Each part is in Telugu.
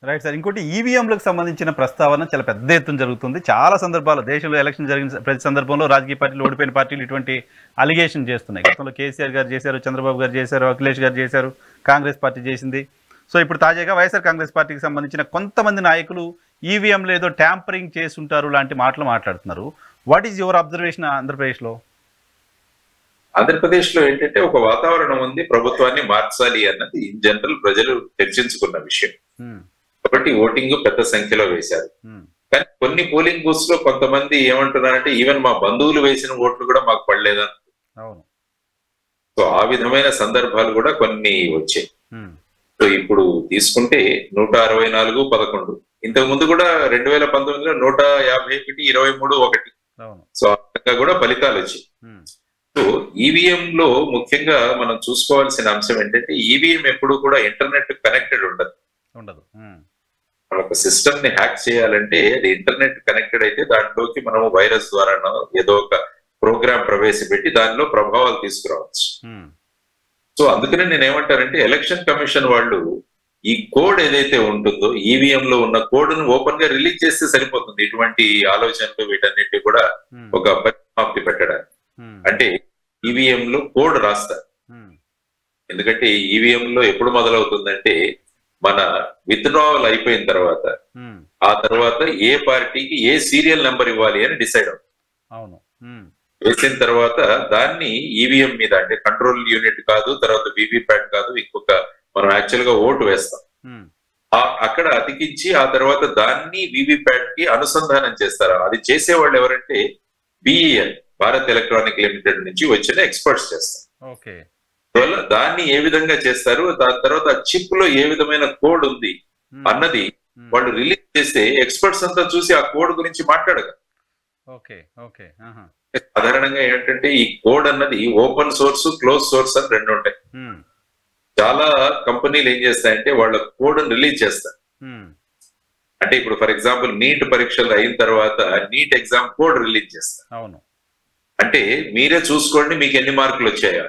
Right sir. ఇంకోటి ఈవీఎంలకు సంబంధించిన ప్రస్తావన చాలా పెద్ద ఎత్తున జరుగుతుంది. చాలా సందర్భాల్లో దేశంలో ఎలక్షన్ జరిగిన ప్రతి సందర్భంలో రాజకీయ పార్టీలు, ఓడిపోయిన పార్టీలు ఇటువంటి అలిగేషన్ చేస్తున్నాయి. గతంలో కేసీఆర్ గారు చేశారు, చంద్రబాబు గారు చేశారు, అఖిలేష్ గారు చేశారు, కాంగ్రెస్ పార్టీ చేసింది. సో ఇప్పుడు తాజాగా వైఎస్ఆర్ కాంగ్రెస్ పార్టీకి సంబంధించిన కొంతమంది నాయకులు ఈవీఎంలో ఏదో ట్యాంపరింగ్ చేస్తుంటారు లాంటి మాటలు మాట్లాడుతున్నారు. వాట్ ఈజ్ యువర్ అబ్జర్వేషన్ ఆంధ్రప్రదేశ్లో? ఆంధ్రప్రదేశ్ లో ఏంటంటే ఒక వాతావరణం ఉంది, ప్రభుత్వాన్ని మార్చాలి అన్నది ఇన్ జనరల్ ప్రజలు చర్చించుకున్న విషయం. కాబట్టి ఓటింగ్ పెద్ద సంఖ్యలో వేశారు. కానీ కొన్ని పోలింగ్ బూత్స్ లో కొంతమంది ఏమంటున్నారంటే ఈవెన్ మా బంధువులు వేసిన ఓట్లు కూడా మాకు పడలేదని. సో ఆ విధమైన సందర్భాలు కూడా కొన్ని వచ్చాయి. సో ఇప్పుడు తీసుకుంటే 164-11, ఇంతకు ముందు కూడా 2019లో 151, 23, 1. సో ఆ విధంగా కూడా ఫలితాలు వచ్చాయి. సో ఈవీఎం లో ముఖ్యంగా మనం చూసుకోవాల్సిన అంశం ఏంటంటే ఈవీఎం ఎప్పుడు కూడా ఇంటర్నెట్ కనెక్టెడ్ ఉండదు. ఒక సిస్టమ్ ని హ్యాక్ చేయాలంటే అది ఇంటర్నెట్ కనెక్టెడ్ అయితే దాంట్లోకి మనము వైరస్ ద్వారా ఏదో ఒక ప్రోగ్రామ్ ప్రవేశపెట్టి దానిలో ప్రభావాలు తీసుకురావచ్చు. సో అందుకనే నేను ఏమంటారంటే ఎలక్షన్ కమిషన్ వాళ్ళు ఈ కోడ్ ఏదైతే ఉంటుందో ఈవీఎం లో ఉన్న కోడ్ ను ఓపెన్ గా రిలీజ్ చేస్తే సరిపోతుంది. ఇటువంటి ఆలోచనలు వీటన్నిటి కూడా ఒక పరిసమాప్తి పెట్టడానికి. అంటే ఈవీఎం లో కోడ్ రాస్తారు. ఎందుకంటే ఈవీఎం లో ఎప్పుడు మొదలవుతుందంటే మన విత్డ్రావల్ అయిపోయిన తర్వాత ఆ తర్వాత ఏ పార్టీకి ఏ సీరియల్ నెంబర్ ఇవ్వాలి అని డిసైడ్ అవుతుంది. వేసిన తర్వాత దాన్ని ఈవీఎం మీద, అంటే కంట్రోల్ యూనిట్ కాదు, తర్వాత వివిప్యాట్ కాదు, ఇంకొక మనం యాక్చువల్ గా ఓటు వేస్తాం, అక్కడ అతికించి ఆ తర్వాత దాన్ని వివిప్యాట్ కి అనుసంధానం చేస్తారు. అది చేసేవాళ్ళు ఎవరంటే బిఈఎల్, భారత్ ఎలక్ట్రానిక్ లిమిటెడ్ నుంచి వచ్చిన ఎక్స్పర్ట్స్ చేస్తారు. అందువల్ల దాన్ని ఏ విధంగా చేస్తారు, దాని తర్వాత చిప్ లో ఏ విధమైన కోడ్ ఉంది అన్నది వాళ్ళు రిలీజ్ చేస్తే ఎక్స్పర్ట్స్ అంతా చూసి ఆ కోడ్ గురించి మాట్లాడగలరు. సాధారణంగా ఏంటంటే ఈ కోడ్ అన్నది ఓపెన్ సోర్స్, క్లోజ్ సోర్స్ అని రెండు ఉంటాయి. చాలా కంపెనీలు ఏం చేస్తాయంటే వాళ్ళ కోడ్ రిలీజ్ చేస్తారు. అంటే ఇప్పుడు ఫర్ ఎగ్జాంపుల్ నీట్ పరీక్షలు అయిన తర్వాత నీట్ ఎగ్జామ్ కోడ్ రిలీజ్ చేస్తారు. అంటే మీరే చూసుకోండి మీకు ఎన్ని మార్కులు వచ్చాయా.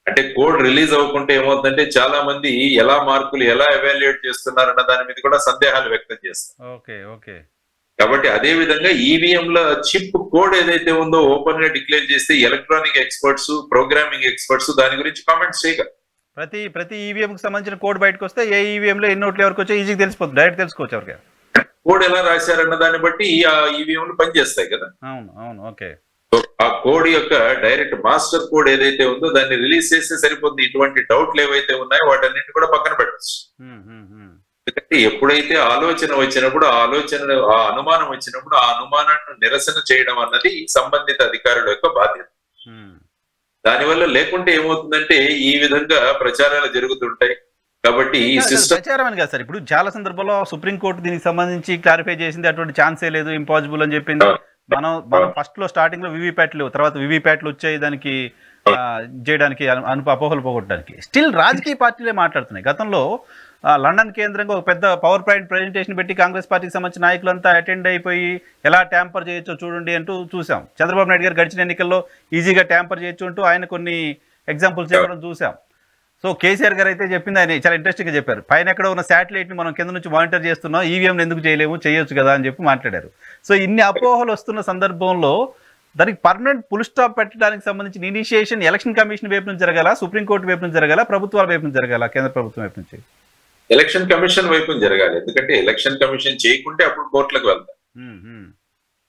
అంటే కోడ్ రిలీజ్ అవ్వకుంటే ఏమవుతుందంటే చాలా మంది ఎలా మార్కులు ఎలా ఎవాల్యుయేట్ చేస్తున్నారన్న దాని మీద కూడా సందేహాలు వ్యక్తం చేస్తారు. కాబట్టి అదే విధంగా ఈవీఎం లో చిప్ కోడ్ ఏదైతే ఉందో ఓపెన్ గా డిక్లేర్ చేస్తే ఎలక్ట్రానిక్ ఎక్స్పర్ట్స్, ప్రోగ్రామింగ్ ఎక్స్పర్ట్స్ దాని గురించి కామెంట్స్ చేయగలరు. ప్రతి ఈవీఎం కి సంబంధించిన కోడ్ బయటకు వస్తే ఏ ఈవీఎం లో ఎన్ని ఓట్లు ఎవరికి వచ్చాయి ఈజీగా తెలిసిపోతుంది, డైరెక్ట్ తెలుసుకోవచ్చు. ఎవరికి కోడ్ ఎలా రాశారన్న దాన్ని బట్టి ఆ ఈవీఎంలు పనిచేస్తాయి కదా. ఆ కోడ్ యొక్క డైరెక్ట్ మాస్టర్ కోడ్ ఏదైతే ఉందో దాన్ని రిలీజ్ చేస్తే సరిపోతుంది. ఇటువంటి డౌట్లు ఏవైతే ఉన్నాయో వాటన్నింటి కూడా పక్కన పెట్టచ్చు. ఎందుకంటే ఎప్పుడైతే ఆలోచన వచ్చినప్పుడు ఆ అనుమానం వచ్చినప్పుడు ఆ అనుమానాన్ని నిరసన చేయడం అన్నది సంబంధిత అధికారుల యొక్క బాధ్యత. దానివల్ల లేకుంటే ఏమవుతుందంటే ఈ విధంగా ప్రచారాలు జరుగుతుంటాయి. కాబట్టి ఈ సిస్టమ్ ప్రచారం అని కాదు సార్, ఇప్పుడు చాలా సందర్భాల్లో సుప్రీంకోర్టు దీనికి సంబంధించి క్లారిఫై చేసింది, అటువంటి ఛాన్సే లేదు, ఇంపాసిబుల్ అని చెప్పింది. మనం ఫస్ట్ లో స్టార్టింగ్ లో వివిప్యాట్లు, తర్వాత వివిప్యాట్లు వచ్చాయి దానికి చేయడానికి అపోహలు పోగొట్టడానికి. స్టిల్ రాజకీయ పార్టీలే మాట్లాడుతున్నాయి. గతంలో లండన్ కేంద్రంగా ఒక పెద్ద పవర్ పాయింట్ ప్రెజెంటేషన్ పెట్టి కాంగ్రెస్ పార్టీకి సంబంధించిన నాయకులంతా అటెండ్ అయిపోయి ఎలా ట్యాంపర్ చేయొచ్చో చూడండి అంటూ చూసాం. చంద్రబాబు నాయుడు గారు గడిచిన ఎన్నికల్లో ఈజీగా ట్యాంపర్ చేయొచ్చు అంటూ ఆయన కొన్ని ఎగ్జాంపుల్స్ చెప్పడం చూసాం. సో కేసీఆర్ గారు అయితే చెప్పింది, ఆయన చాలా ఇంట్రెస్టింగ్గా చెప్పారు. పైన ఎక్కడ ఉన్న శాటిలైట్ని మనం కింద నుంచి మానిటర్ చేస్తున్నాం, ఈవీఎంని ఎందుకు చేయలేము, చేయొచ్చు కదా అని చెప్పి మాట్లాడారు. సో ఇన్ని అపోహలు వస్తున్న సందర్భంలో దానికి పర్మనెంట్ ఫుల్ స్టాప్ పెట్టడానికి సంబంధించిన ఇనిషియేషన్ ఎలక్షన్ కమిషన్ వైపు నుంచి జరగాల, సుప్రీంకోర్టు వైపు నుంచి జరగాల, ప్రభుత్వాల వైపు నుంచి జరగాల, కేంద్ర ప్రభుత్వం వైపు నుంచి? ఎలక్షన్ కమిషన్ వైపు జరగాలి. ఎందుకంటే ఎలక్షన్ కమిషన్ చేయకుంటే అప్పుడు కోర్టులకు వెళ్తారు.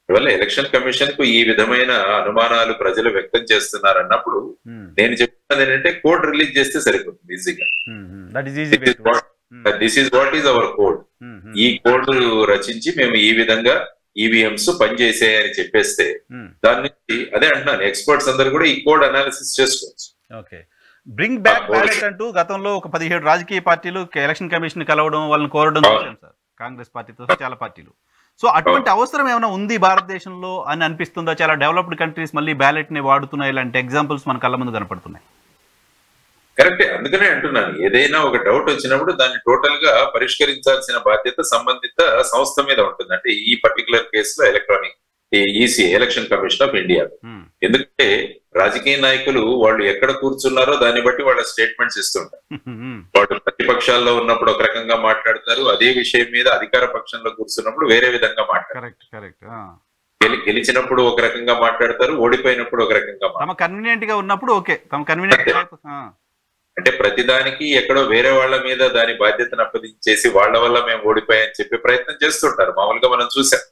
అందువల్ల ఎలక్షన్ కమిషన్ కు ఈ విధమైన అనుమానాలు ప్రజలు వ్యక్తం చేస్తున్నారు అన్నప్పుడు నేను చెప్తున్నది ఏంటంటే కోడ్ రిలీజ్ చేస్తే సరిపోతుంది ఈజీగా. This is what is our code. ఈ కోడ్ రచించి మేము ఈ విధంగా ఈవీఎంస్ పనిచేసాయని చెప్పేస్తే దాని నుంచి అదే అంటున్నాను ఎక్స్పర్ట్స్ అందరు కూడా ఈ కోడ్ అనాలిసిస్ చేసుకోవచ్చు. బ్రింగ్ బ్యాక్ బ్యాలెట్ అంటూ గతంలో ఒక 17 రాజకీయ పార్టీలు ఎలక్షన్ కమిషన్ కలవడం, వాళ్ళని కోరడం చూసాం సార్, కాంగ్రెస్ పార్టీతో చాలా పార్టీలు. సో అటువంటి అవసరం ఏమైనా ఉంది భారతదేశంలో అని అనిపిస్తుందా? చాలా డెవలప్డ్ కంట్రీస్ మళ్ళీ బ్యాలెట్ ని వాడుతున్నాయి, ఇలాంటి ఎగ్జాంపుల్స్ మన కళ్ళ ముందు కనపడుతున్నాయి. కరెక్టే, అందుకనే అంటున్నాను ఏదైనా ఒక డౌట్ వచ్చినప్పుడు దాన్ని టోటల్ గా పరిష్కరించాల్సిన బాధ్యత సంబంధిత సంస్థ మీద ఉంటుంది. అంటే ఈ పర్టికులర్ కేసులో EC election commission of India. ఎందుకంటే రాజకీయ నాయకులు వాళ్ళు ఎక్కడ కూర్చున్నారో దాన్ని బట్టి వాళ్ళ స్టేట్మెంట్స్ ఇస్తుంటారు. వాళ్ళు ప్రతిపక్షాల్లో ఉన్నప్పుడు ఒక రకంగా మాట్లాడతారు, అదే విషయం మీద అధికార పక్షంలో కూర్చున్నప్పుడు వేరే విధంగా మాట్లాడతారు. గెలిచినప్పుడు ఒక రకంగా మాట్లాడతారు, ఓడిపోయినప్పుడు ఒక రకంగా కన్వీనియంట్ గా ఉన్నప్పుడు ఓకే, అంటే ప్రతిదానికి ఎక్కడో వేరే వాళ్ళ మీద దాని బాధ్యతను అప్పగించేసి వాళ్ళ వల్ల మేము ఓడిపోయాయని చెప్పే ప్రయత్నం చేస్తుంటారు, మామూలుగా మనం చూసాం.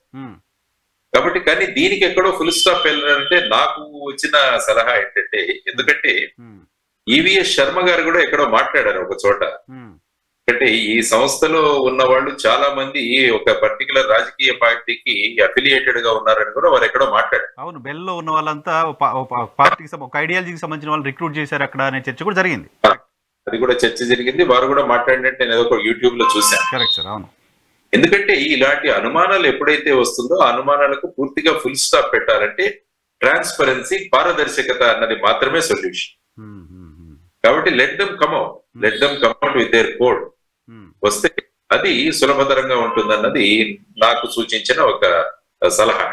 కాబట్టి కానీ దీనికి ఎక్కడో ఫుల్ స్టాప్ వెళ్ళారంటే నాకు వచ్చిన సలహా ఏంటంటే, ఎందుకంటే ఈవీఎస్ శర్మ గారు కూడా ఎక్కడో మాట్లాడారు ఒక చోట. అంటే ఈ సంస్థలో ఉన్న వాళ్ళు చాలా మంది ఒక పర్టికులర్ రాజకీయ పార్టీకి అఫిలియేటెడ్ గా ఉన్నారని కూడా వారు ఎక్కడో మాట్లాడారు. అవును, బెల్లో ఉన్న వాళ్ళంతా పార్టీకి ఒక ఐడియాలజీకి సంబంధించిన వాళ్ళు రిక్రూట్ చేశారు అక్కడ అనే చర్చ కూడా జరిగింది. అది కూడా చర్చ జరిగింది, వారు కూడా మాట్లాడినట్టు నేను ఏదో యూట్యూబ్ లో చూశాను. కరెక్ట్ సార్, అవును. ఎందుకంటే ఇలాంటి అనుమానాలు ఎప్పుడైతే వస్తుందో ఆ అనుమానాలకు పూర్తిగా ఫుల్ స్టాప్ పెట్టాలంటే ట్రాన్స్పరెన్సీ, పారదర్శకత అన్నది మాత్రమే సొల్యూషన్. కాబట్టి let them come out with their code వస్తే అది సులభతరంగా ఉంటుందన్నది నాకు సూచించిన ఒక సలహా.